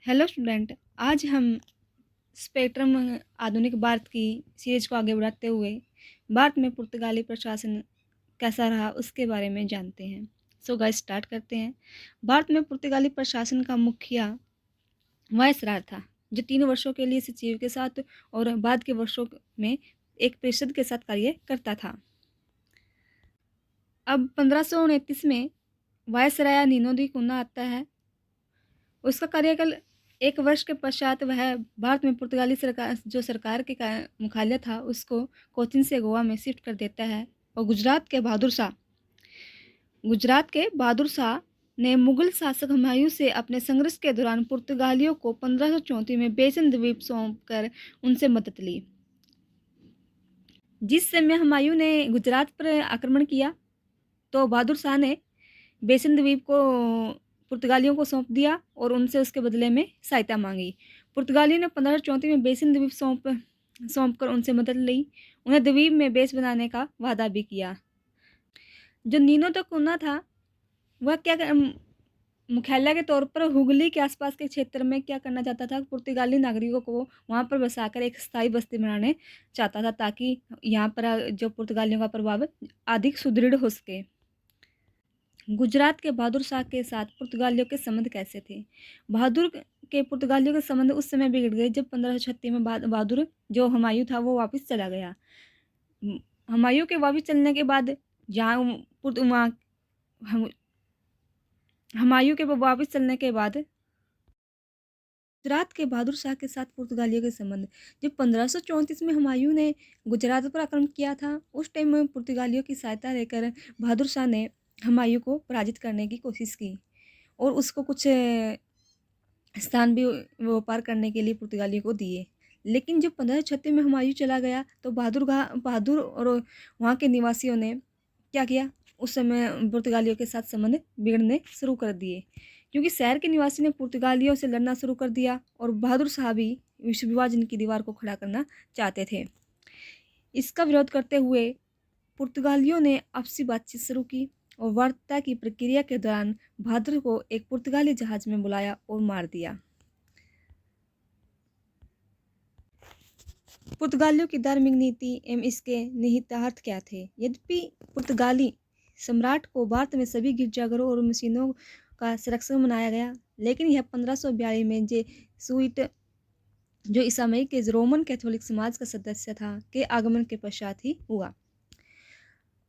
Hello student. आज हम spectrum आधुनिक भारत की सीरीज को आगे बढ़ाते हुए भारत में पुर्तगाली प्रशासन कैसा रहा उसके बारे में जानते हैं। सो गाइस स्टार्ट करते हैं। भारत में पुर्तगाली प्रशासन का मुखिया वायसराय था, जो 3 वर्षों के लिए सचिव के साथ और बाद के वर्षों में एक परिषद के साथ कार्य करता था। अब 1529 में वायसराय नीनो दी कुन्ना आता है। उसका कार्यकाल 1 वर्ष के पश्चात वह भारत में पुर्तगाली सरकार के मुख्यालय था उसको कोचीन से गोवा में शिफ्ट कर देता है। और गुजरात के बहादुर शाह ने मुगल शासक हुमायूं से अपने संघर्ष के दौरान पुर्तगालियों को 1534 में बेसन द्वीप सौंप कर उनसे मदद ली। जिस समय हुमायूं ने गुजरात पर आक्रमण किया तो बहादुर शाह ने बेसन द्वीप को पुर्तगालियों को सौंप दिया और उनसे उसके बदले में सहायता मांगी। पुर्तगालियों ने 1534 में बेसन द्वीप सौंप कर उनसे मदद ली। उन्हें द्वीप में बेस बनाने का वादा भी किया। जो नीनो दा कुन्ना था वह मुख्यालय के तौर पर हुगली के आसपास के क्षेत्र में क्या करना चाहता था, पुर्तगाली नागरिकों को वहाँ पर बसाकर एक स्थायी बस्ती बनाने चाहता था ताकि यहाँ पर जो पुर्तगालियों का प्रभाव अधिक सुदृढ़ हो सके। गुजरात के बहादुर शाह के साथ पुर्तगालियों के संबंध कैसे थे? बहादुर के पुर्तगालियों के संबंध उस समय बिगड़ गए जब 1536 में बहादुर जो हुमायूं था वो वापस चला गया। हुमायूं के वापस चलने के बाद जहाँ हुमायूं के वापस चलने के बाद गुजरात के बहादुर शाह के साथ पुर्तगालियों के संबंध, जब 1534 में हुमायूं ने गुजरात पर आक्रमण किया था उस टाइम में पुर्तगालियों की सहायता लेकर बहादुर शाह ने हुमायूं को पराजित करने की कोशिश की और उसको कुछ स्थान भी व्यापार करने के लिए पुर्तगालियों को दिए। लेकिन जब 1536 में हुमायूं चला गया तो बहादुर और वहाँ के निवासियों ने क्या किया, उस समय पुर्तगालियों के साथ संबंध बिगड़ने शुरू कर दिए क्योंकि शहर के निवासी ने पुर्तगालियों से लड़ना शुरू कर दिया और बहादुर शाह भी विश्व विभाजन की दीवार को खड़ा करना चाहते थे। इसका विरोध करते हुए पुर्तगालियों ने आपसी बातचीत शुरू की और वार्ता की प्रक्रिया के दौरान बहादुर को एक पुर्तगाली जहाज में बुलाया और मार दिया। पुर्तगालियों की धार्मिक नीति एवं इसके निहितार्थ क्या थे? यद्यपि पुर्तगाली सम्राट को भारत में सभी गिरजाघरों और मशीनों का संरक्षण बनाया गया, लेकिन यह 1542 में जेसुइट जो ईसाई के रोमन कैथोलिक समाज का सदस्य था के आगमन के पश्चात ही हुआ।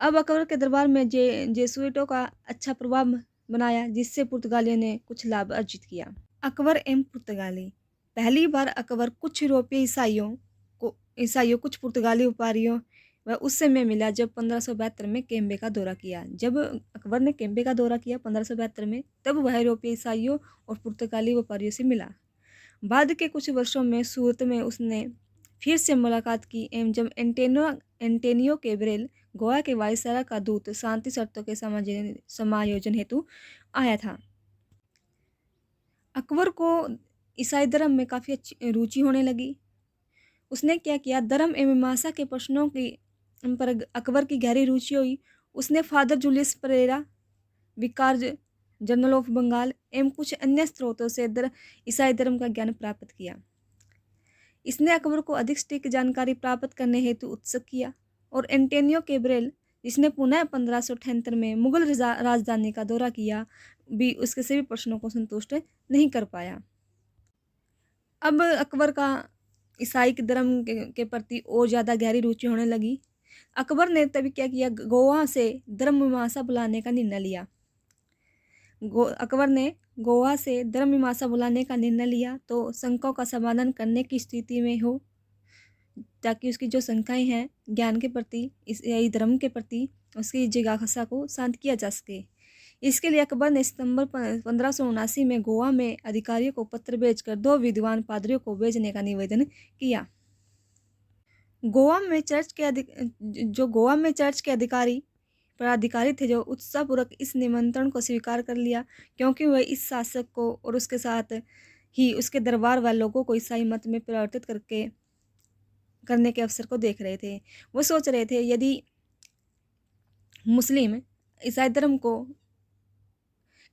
अब अकबर के दरबार में जेसुइटों का अच्छा प्रभाव बनाया जिससे पुर्तगालियों ने कुछ लाभ अर्जित किया। अकबर एवं पुर्तगाली। पहली बार अकबर कुछ यूरोपीय ईसाइयों कुछ पुर्तगाली व्यापारियों वह उस समय मिला जब 1572 में केम्बे का दौरा किया। जब अकबर ने केम्बे का दौरा किया 1572 में, तब वह यूरोपीय ईसाइयों और पुर्तगाली व्यापारियों से मिला। बाद के कुछ वर्षों में सूरत में उसने फिर से मुलाकात की एवं जब एंटेनियो कैब्रल गोवा के वायसराय का दूत शांति शर्तों के समायोजन हेतु आया था। अकबर को ईसाई धर्म में काफ़ी अच्छी रुचि होने लगी। उसने क्या किया, धर्म एवं मीमांसा के प्रश्नों की पर अकबर की गहरी रुचि हुई। उसने फादर जूलियस परेरा, विकार जनरल ऑफ बंगाल एवं कुछ अन्य स्रोतों से ईसाई धर्म का ज्ञान प्राप्त किया। इसने अकबर को अधिक सटीक जानकारी प्राप्त करने हेतु उत्सुक किया और एंटेनियो कैब्रल, जिसने पुनः 1578 में मुगल राजधानी का दौरा किया, भी उसके सभी प्रश्नों को संतुष्ट नहीं कर पाया। अब अकबर का ईसाई धर्म के प्रति और ज़्यादा गहरी रुचि होने लगी। अकबर ने तभी क्या किया, गोवा से धर्म मीमांसा बुलाने का निर्णय लिया। अकबर ने गोवा से धर्म मीमांसा बुलाने का निर्णय लिया तो शंकाओं का समाधान करने की स्थिति में हो, ताकि उसकी जो शंकाएं हैं ज्ञान के प्रति, ईसाई धर्म के प्रति, उसकी जिज्ञासा को शांत किया जा सके। इसके लिए अकबर ने सितंबर 1579 में गोवा में अधिकारियों को पत्र भेजकर 2 विद्वान पादरियों को भेजने का निवेदन किया। गोवा में चर्च के पदाधिकारी थे जो उत्साहपूर्वक इस निमंत्रण को स्वीकार कर लिया, क्योंकि वह इस शासक को और उसके साथ ही उसके दरबार वाले लोगों को ईसाई मत में परिवर्तित करने के अवसर को देख रहे थे। वो सोच रहे थे यदि मुस्लिम ईसाई धर्म को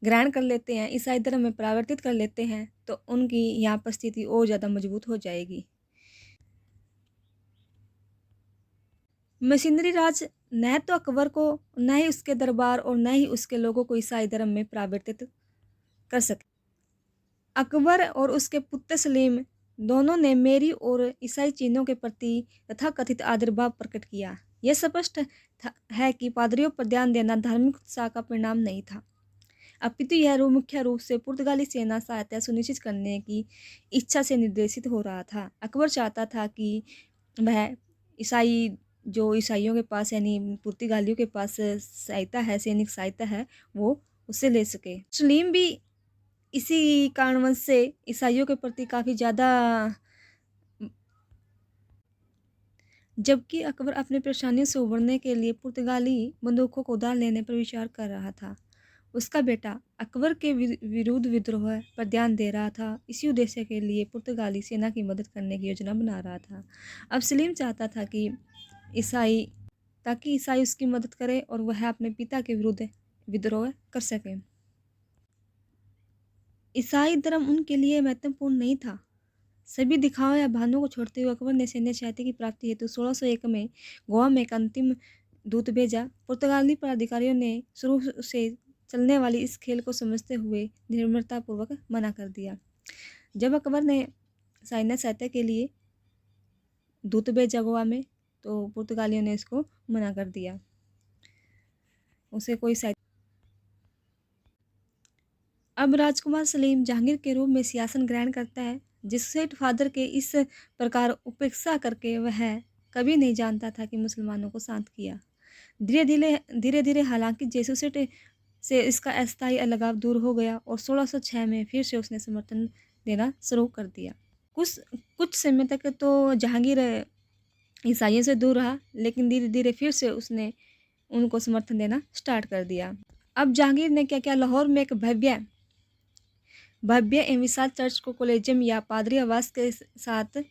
ग्रहण कर लेते हैं, ईसाई धर्म में परिवर्तित कर लेते हैं, तो उनकी यहाँ पर स्थिति और ज़्यादा मजबूत हो जाएगी। मशीनरी राज न तो अकबर को, न ही उसके दरबार और न ही उसके लोगों को ईसाई धर्म में परिवर्तित कर सके। अकबर और उसके पुत्र सलीम दोनों ने मेरी और ईसाई चीनों के प्रति तथाकथित आदरभाव प्रकट किया। यह स्पष्ट है कि पादरियों पर ध्यान देना धार्मिक उत्साह का परिणाम नहीं था, अपितु यह मुख्य रूप से पुर्तगाली सेना सहायता सुनिश्चित करने की इच्छा से निर्देशित हो रहा था। अकबर चाहता था कि वह ईसाइयों के पास यानी पुर्तगालियों के पास सहायता है, सैनिक सहायता है, वो उससे ले सके। सलीम भी इसी कारणवश से ईसाइयों के प्रति काफ़ी ज़्यादा, जबकि अकबर अपनी परेशानियों से उबरने के लिए पुर्तगाली बंदूकों को उधार लेने पर विचार कर रहा था। उसका बेटा अकबर के विरुद्ध विद्रोह पर ध्यान दे रहा था। इसी उद्देश्य के लिए पुर्तगाली सेना की मदद करने की योजना बना रहा था। अब सलीम चाहता था कि ईसाई उसकी मदद करे और वह अपने पिता के विरुद्ध विद्रोह कर सके। ईसाई धर्म उनके लिए महत्वपूर्ण नहीं था। सभी दिखावे या बहानों को छोड़ते हुए अकबर ने सैन्य सहायता की प्राप्ति हेतु 1601 में गोवा में एक अंतिम दूत भेजा। पुर्तगाली पदाधिकारियों ने शुरू से चलने वाली इस खेल को समझते हुए निर्ममतापूर्वक मना कर दिया। जब अकबर ने सैन्य सहायता के लिए दूत भेजा गोवा में, तो पुर्तगालियों ने इसको मना कर दिया, उसे कोई सहायता। अब राजकुमार सलीम जहांगीर के रूप में सिंहासन ग्रहण करता है, जिससे फादर के इस प्रकार उपेक्षा करके वह कभी नहीं जानता था कि मुसलमानों को शांत किया। धीरे धीरे हालांकि जेसुइट से इसका अस्थायी अलगाव दूर हो गया और 1606 में फिर से उसने समर्थन देना शुरू कर दिया। कुछ समय तक तो जहांगीर ईसाइयों से दूर रहा, लेकिन धीरे धीरे फिर से उसने उनको समर्थन देना स्टार्ट कर दिया। अब जहांगीर ने क्या किया, लाहौर में एक भव्य एवं विशाल चर्च को कॉलेजियम या पादरी आवास के साथ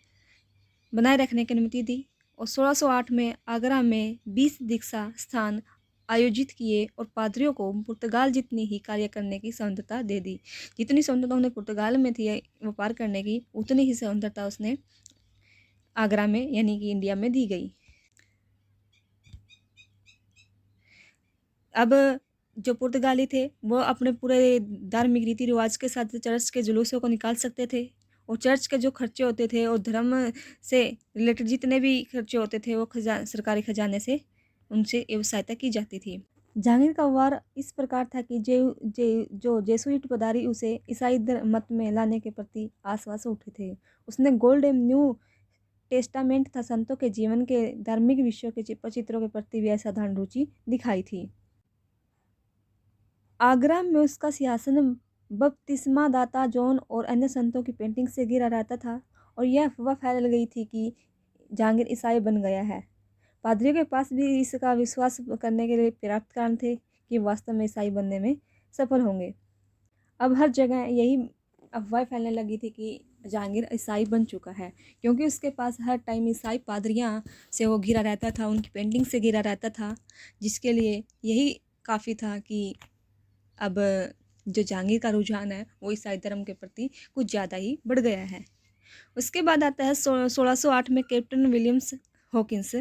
बनाए रखने की अनुमति दी और 1608 में आगरा में 20 दीक्षा स्थान आयोजित किए और पादरियों को पुर्तगाल जितनी ही कार्य करने की स्वतंत्रता दे दी। जितनी स्वतंत्रता उन्हें पुर्तगाल में थी व्यापार करने की, उतनी ही स्वतंत्रता उसने आगरा में यानी कि इंडिया में दी गई। अब जो पुर्तगाली थे वो अपने पूरे धार्मिक रीति रिवाज के साथ चर्च के जुलूसों को निकाल सकते थे और चर्च के जो खर्चे होते थे और धर्म से रिलेटेड जितने भी खर्चे होते थे वो सरकारी खजाने से उनसे सहायता की जाती थी। जहांगीर का व्यवहार इस प्रकार था कि जो जेसुइट पदारी उसे ईसाई मत में लाने के प्रति आश्वासन उठे थे। उसने गोल्ड एवं न्यू टेस्टामेंट तथा संतों के जीवन के धार्मिक विषयों के चित्रों के प्रति भी असाधारण रुचि दिखाई थी। आगरा में उसका सिंहासन बपतिस्मा दाता जॉन और अन्य संतों की पेंटिंग से घिरा रहता था और यह अफवाह फैल गई थी कि जहांगीर ईसाई बन गया है। पादरियों के पास भी इसका विश्वास करने के लिए पर्याप्त कारण थे कि वास्तव में ईसाई बनने में सफल होंगे। अब हर जगह यही अफवाह फैलने लगी थी कि जहांगीर ईसाई बन चुका है, क्योंकि उसके पास हर टाइम ईसाई पादरियाँ से वो घिरा रहता था, उनकी पेंटिंग से घिरा रहता था, जिसके लिए यही काफ़ी था कि अब जो जहांगीर का रुझान है वो ईसाई धर्म के प्रति कुछ ज़्यादा ही बढ़ गया है। उसके बाद आता है 1608 में कैप्टन विलियम्स हॉकिंस।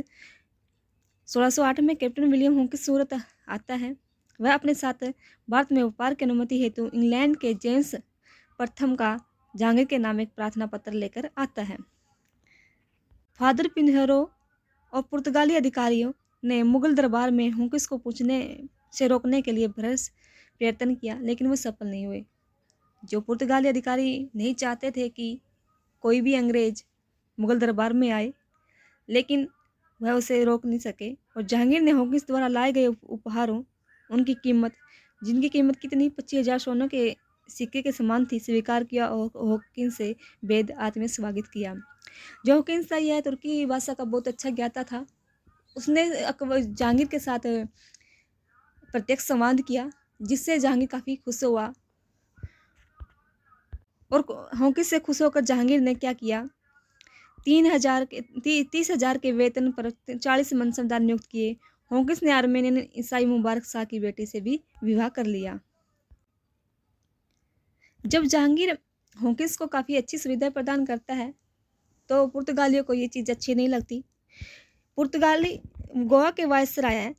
1608 में कैप्टन विलियम हॉकिंस सूरत आता है। वह अपने साथ भारत में व्यापार की अनुमति हेतु इंग्लैंड के जेम्स प्रथम का जहांगीर के नाम एक प्रार्थना पत्र लेकर आता है। फादर पिन्हेरो और पुर्तगाली अधिकारियों ने मुगल दरबार में हॉकिंस को पूछने से रोकने के लिए प्रयत्न किया, लेकिन वो सफल नहीं हुए। जो पुर्तगाली अधिकारी नहीं चाहते थे कि कोई भी अंग्रेज मुगल दरबार में आए, लेकिन वह उसे रोक नहीं सके और जहांगीर ने हॉकिंस द्वारा लाए गए उपहारों जिनकी कीमत कितनी 25,000 सोने के सिक्के के समान थी, स्वीकार किया और हॉकिंस से वेद आत्म स्वागत किया। जो हॉकिंस था यह तुर्की भाषा का बहुत अच्छा ज्ञाता था। उसने जहांगीर के साथ प्रत्यक्ष संवाद किया, जिससे जहांगीर काफ़ी खुश हुआ और हॉकिंस से खुश होकर जहांगीर ने क्या किया, 30,000 के वेतन पर 40 मनसबदार नियुक्त किए। हॉकिंस ने आर्मेनियन ईसाई मुबारक शाह की बेटी से भी विवाह कर लिया। जब जहांगीर हॉकिंस को काफ़ी अच्छी सुविधा प्रदान करता है तो पुर्तगालियों को ये चीज़ अच्छी नहीं लगती। पुर्तगाली गोवा के वायसराय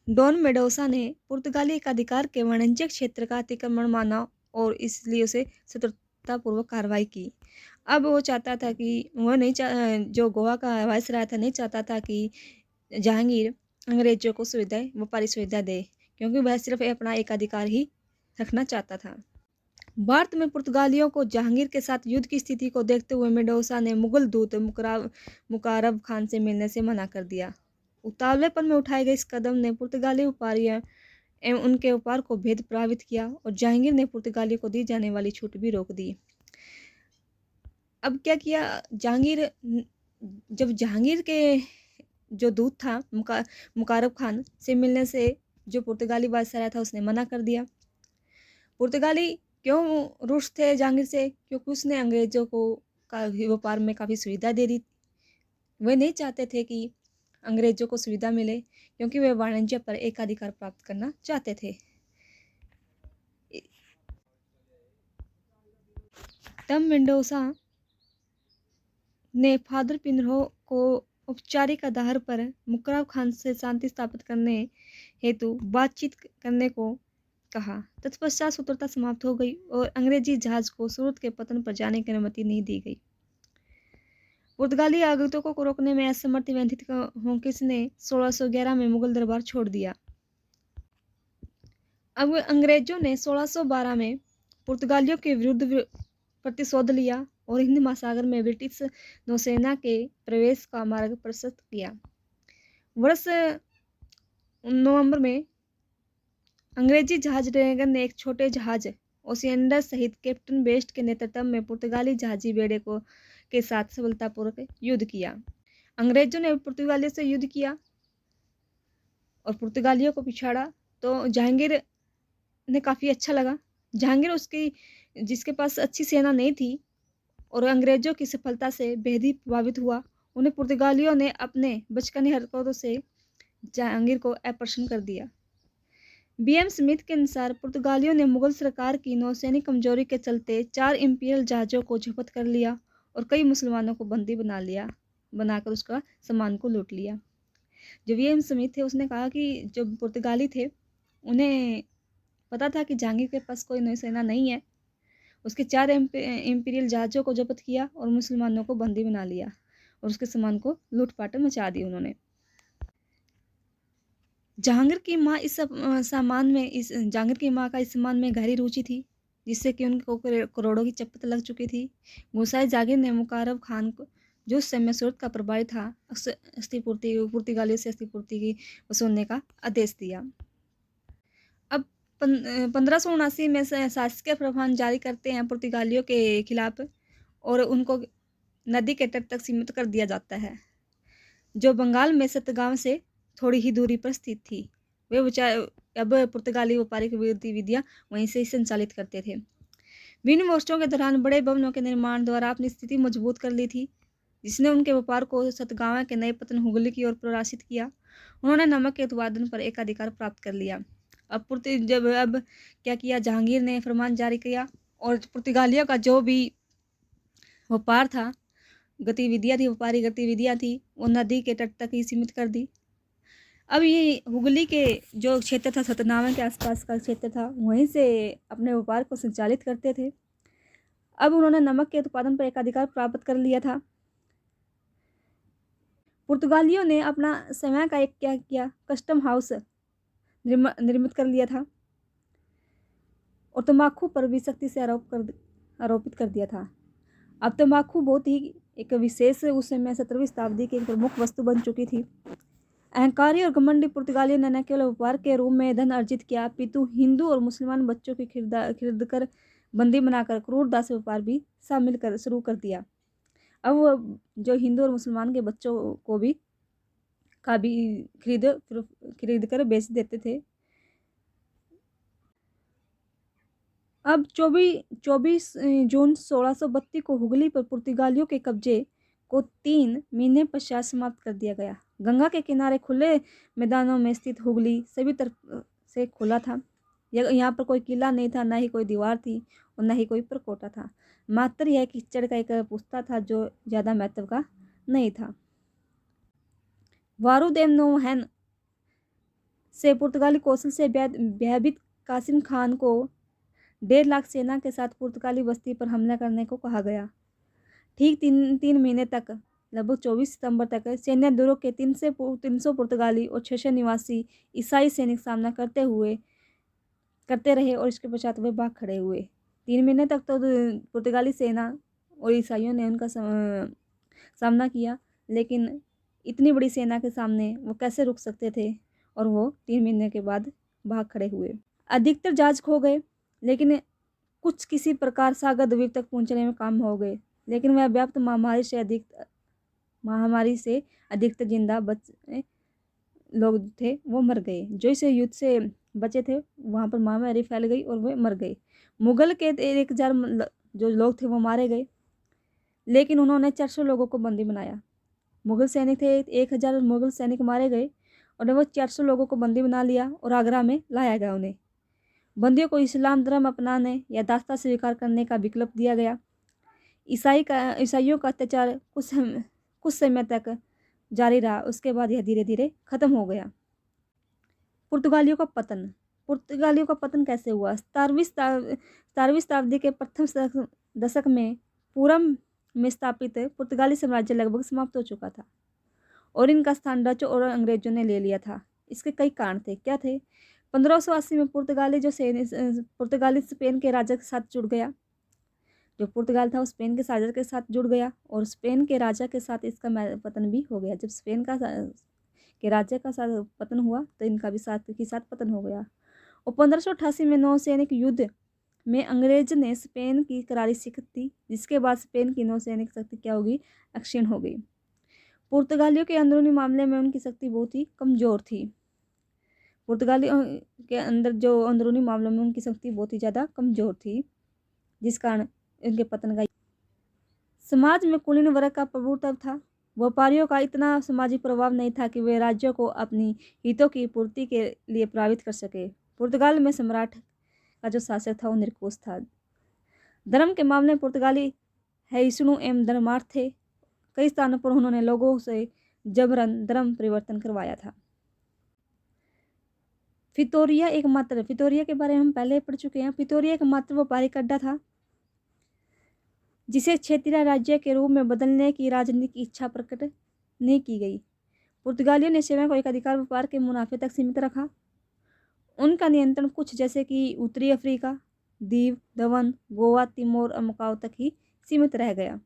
डॉन मेडोसा ने पुर्तगाली एकाधिकार के वाणिज्यिक क्षेत्र का अतिक्रमण माना और इसलिए उसे शत्रुतापूर्वक कार्रवाई की। अब वो चाहता था कि वो नहीं जो गोवा का वायसराय था नहीं चाहता था कि जहांगीर अंग्रेजों को सुविधाएं व्यापारी सुविधा दे, क्योंकि वह सिर्फ अपना एकाधिकार ही रखना चाहता था। भारत में पुर्तगालियों को जहांगीर के साथ युद्ध की स्थिति को देखते हुए मेडोसा ने मुगल दूत मुकारब खान से मिलने से मना कर दिया। उतावलेपन में उठाए गए इस कदम ने पुर्तगाली व्यापारियों एवं उनके व्यापार को भेद प्रभावित किया और जहांगीर ने पुर्तगालियों को दी जाने वाली छूट भी रोक दी। अब क्या किया जहांगीर, जब जहांगीर के जो दूत था मुकारब खान से मिलने से जो पुर्तगाली वायसराय था उसने मना कर दिया। पुर्तगाली क्यों रूस थे जहांगीर से? क्योंकि उसने अंग्रेजों को व्यापार में काफ़ी सुविधा दे दी। वे नहीं चाहते थे कि अंग्रेजों को सुविधा मिले, क्योंकि वे वाणिज्य पर एकाधिकार प्राप्त करना चाहते थे। तब मेंडोसा ने फादर पिनरो को औपचारिक आधार पर मुकर्रम खान से शांति स्थापित करने हेतु बातचीत करने को कहा। तत्पश्चात शत्रुता समाप्त हो गई और अंग्रेजी जहाज को सूरत के पतन पर जाने की अनुमति नहीं दी गई। पुर्तगाली आगंतुकों को रोकने में असमर्थ व्यथित हॉकिंस ने 1611 में मुगल दरबार छोड़ दिया। अब अंग्रेजों ने 1612 में पुर्तगालियों के विरुद्ध प्रतिशोध लिया और हिंद महासागर में ब्रिटिश नौसेना के प्रवेश का मार्ग प्रशस्त किया। वर्ष नवंबर में अंग्रेजी जहाज ड्रैगन ने एक छोटे जहाज ओसियंडर सहित कैप्टन बेस्ट के नेतृत्व में पुर्तगाली जहाजी बेड़े के साथ सफलतापूर्वक युद्ध किया। अंग्रेजों ने पुर्तगालियों से युद्ध किया और पुर्तगालियों को पिछाड़ा तो जहांगीर ने काफ़ी अच्छा लगा। जहांगीर उसकी जिसके पास अच्छी सेना नहीं थी और अंग्रेजों की सफलता से बेहद ही प्रभावित हुआ। उन्हें पुर्तगालियों ने अपने बचकानी हरकतों से जहांगीर को अप्रसन्न कर दिया। बीएम स्मिथ के अनुसार पुर्तगालियों ने मुगल सरकार की नौसैनिक कमजोरी के चलते 4 इंपीरियल जहाज़ों को जब्त कर लिया और कई मुसलमानों को बंदी बनाकर उसका सामान को लूट लिया। जो बीएम स्मिथ थे उसने कहा कि जो पुर्तगाली थे उन्हें पता था कि जहांगीर के पास कोई नौसेना नहीं है। उसके 4 इंपीरियल जहाज़ों को जब्त किया और मुसलमानों को बंदी बना लिया और उसके सामान को लूटपाट मचा दी उन्होंने। जहांगीर की माँ जहांगीर की माँ का इस सामान में गहरी रुचि थी, जिससे कि उनको करोड़ों की चपत लग चुकी थी। मूसा जहांगीर ने मुकारब खान को, जो उस समय सूरत का प्रभारी था, पुर्तगालियों से अस्थि की वसूलने का आदेश दिया। अब 1579 में शासकीय फरमान जारी करते हैं पुर्तगालियों के खिलाफ और उनको नदी के तट तक सीमित कर दिया जाता है, जो बंगाल में सतगांव से थोड़ी ही दूरी पर स्थित थी। वे अब पुर्तगाली व्यापारिक गतिविधियां वहीं से संचालित करते थे। विभिन्न वर्षों के दौरान बड़े भवनों के निर्माण द्वारा अपनी स्थिति मजबूत कर ली थी, जिसने उनके व्यापार को सतगांव के नए पतन हुगली की ओर प्रवासित किया। उन्होंने नमक के उत्पादन पर एकाधिकार प्राप्त कर लिया। अब क्या किया, जहांगीर ने फरमान जारी किया और पुर्तगालियों का जो भी व्यापार था, व्यापारी गतिविधियां थी, वो नदी के तट तक ही सीमित कर दी। अब ये हुगली के जो क्षेत्र था, सतनामा के आसपास का क्षेत्र था, वहीं से अपने व्यापार को संचालित करते थे। अब उन्होंने नमक के उत्पादन पर एकाधिकार प्राप्त कर लिया था। पुर्तगालियों ने अपना समय का एक क्या किया, कस्टम हाउस निर्मित कर लिया था और तंबाकू पर भी सख्ती से आरोपित कर दिया था। अब तंबाकू बहुत ही एक विशेष उस समय 17वीं शताब्दी की एक प्रमुख वस्तु बन चुकी थी। अहंकारी और घमंडी पुर्तगालियों ने न केवल व्यापार के रूप में धन अर्जित किया, पितु हिंदू और मुसलमान बच्चों की खरीद कर बंदी बनाकर क्रूर दास व्यापार भी शुरू कर दिया। अब जो हिंदू और मुसलमान के बच्चों को भी खरीद कर बेच देते थे। अब 24 जून 1632 को हुगली पर पुर्तगालियों के कब्जे को 3 महीने पश्चात समाप्त कर दिया गया। गंगा के किनारे खुले मैदानों में स्थित हुगली सभी तरफ से खुला था। यहाँ पर कोई किला नहीं था, ना ही कोई दीवार थी और ना ही कोई परकोटा था। मात्र यह कीचड़ का एक पुस्ता था जो ज़्यादा महत्व का नहीं था। वारूद नौहैन से पुर्तगाली कौशल से भयभीत कासिम खान को 1.5 लाख सेना के साथ पुर्तगाली बस्ती पर हमला करने को कहा गया। ठीक 3 महीने तक, लगभग 24 सितंबर तक सैन्य दुर्ग के 300 पुर्तगाली और 600 निवासी ईसाई सैनिक सामना करते रहे और इसके पश्चात वे भाग खड़े हुए। 3 महीने तक तो पुर्तगाली सेना और ईसाइयों ने उनका सामना किया, लेकिन इतनी बड़ी सेना के सामने वो कैसे रुक सकते थे, और वो 3 महीने के बाद भाग खड़े हुए। अधिकतर जहाज खो गए, लेकिन कुछ किसी प्रकार सागर द्वीप तक पहुंचने में काम हो गए, लेकिन वह व्याप्त महामारी से अधिकतर जिंदा बचे लोग थे वो मर गए। जो इस युद्ध से बचे थे वहाँ पर महामारी फैल गई और वे मर गए। मुगल के 1000 जो लोग थे वो मारे गए, लेकिन उन्होंने 400 लोगों को बंदी बनाया। मुगल सैनिक थे, 1000 मुगल सैनिक मारे गए और वो 400 लोगों को बंदी बना लिया और आगरा में लाया गया। उन्हें बंदियों को इस्लाम धर्म अपनाने या दास्ता स्वीकार करने का विकल्प दिया गया। ईसाइयों का अत्याचार कुछ समय तक जारी रहा, उसके बाद यह धीरे धीरे खत्म हो गया। पुर्तगालियों का पतन कैसे हुआ? 17वीं शताब्दी के प्रथम दशक में पूरब में स्थापित पुर्तगाली साम्राज्य लगभग समाप्त हो चुका था और इनका स्थान डच और अंग्रेजों ने ले लिया था। इसके कई कारण थे। क्या थे? 1580 में पुर्तगाली स्पेन के राजा के साथ जुड़ गया। जो पुर्तगाल था वो स्पेन के राजा के साथ जुड़ गया और स्पेन के राजा के साथ इसका पतन भी हो गया। जब स्पेन के राजा का साथ पतन हुआ तो इनका भी साथ पतन हो गया। और 1588 में नौसैनिक युद्ध में अंग्रेज ने स्पेन की करारी शिकस्त दी, जिसके बाद स्पेन की नौसैनिक शक्ति क्या होगी? क्षीण हो गई। पुर्तगालियों के अंदरूनी मामले में उनकी शक्ति बहुत ही कमजोर थी। पुर्तगालियों के अंदर जो अंदरूनी मामलों में उनकी शक्ति बहुत ही ज़्यादा कमजोर थी, जिस कारण इनके पतन का। समाज में कुलीन वर्ग का प्रभुत्व था। व्यापारियों का इतना सामाजिक प्रभाव नहीं था कि वे राज्यों को अपनी हितों की पूर्ति के लिए प्रभावित कर सके। पुर्तगाल में सम्राट का जो शासक था वो निरंकुश था। धर्म के मामले में पुर्तगाली सहिष्णु एवं धर्मार्थ थे। कई स्थानों पर उन्होंने लोगों से जबरन धर्म परिवर्तन करवाया था। फितोरिया के बारे में हम पहले पढ़ चुके हैं। फितोरिया एकमात्र व्यापारिक अड्डा था जिसे क्षेत्रीय राज्य के रूप में बदलने की राजनीतिक इच्छा प्रकट नहीं की गई। पुर्तगालियों ने सेवा को एक अधिकार व्यापार के मुनाफे तक सीमित रखा। उनका नियंत्रण कुछ जैसे कि उत्तरी अफ्रीका, दीव, दमन, गोवा, तिमोर और मकाओ तक ही सीमित रह गया।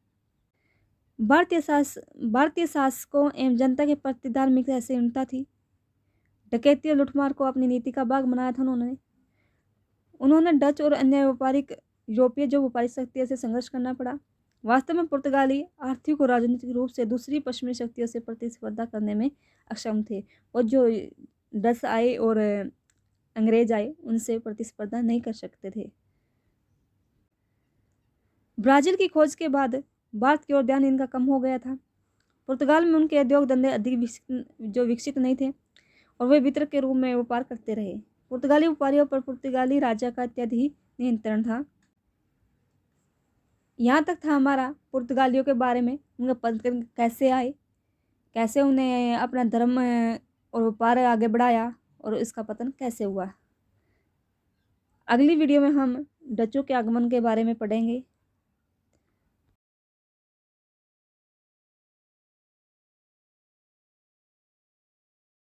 भारतीय शासकों एवं जनता के प्रति धार्मिक असहिष्णुता थी। डकैती और लूटमार को अपनी नीति का भाग बनाया था उन्होंने डच और अन्य यूरोपीय जो व्यापारिक शक्तियों से संघर्ष करना पड़ा। वास्तव में पुर्तगाली आर्थिक और राजनीतिक रूप से दूसरी पश्चिमी शक्तियों से प्रतिस्पर्धा करने में अक्षम थे और जो डच आए और अंग्रेज आए उनसे प्रतिस्पर्धा नहीं कर सकते थे। ब्राजील की खोज के बाद भारत की ओर ध्यान इनका कम हो गया था। पुर्तगाल में उनके उद्योग धंधे अधिक विकसित नहीं थे और वे वितरक के रूप में व्यापार करते रहे। पुर्तगाली व्यापारियों पर पुर्तगाली राजा का अत्यधिक नियंत्रण था। यहाँ तक था हमारा पुर्तगालियों के बारे में, उनका पतन कैसे आए, कैसे उन्हें अपना धर्म और व्यापार आगे बढ़ाया और इसका पतन कैसे हुआ। अगली वीडियो में हम डचों के आगमन के बारे में पढ़ेंगे।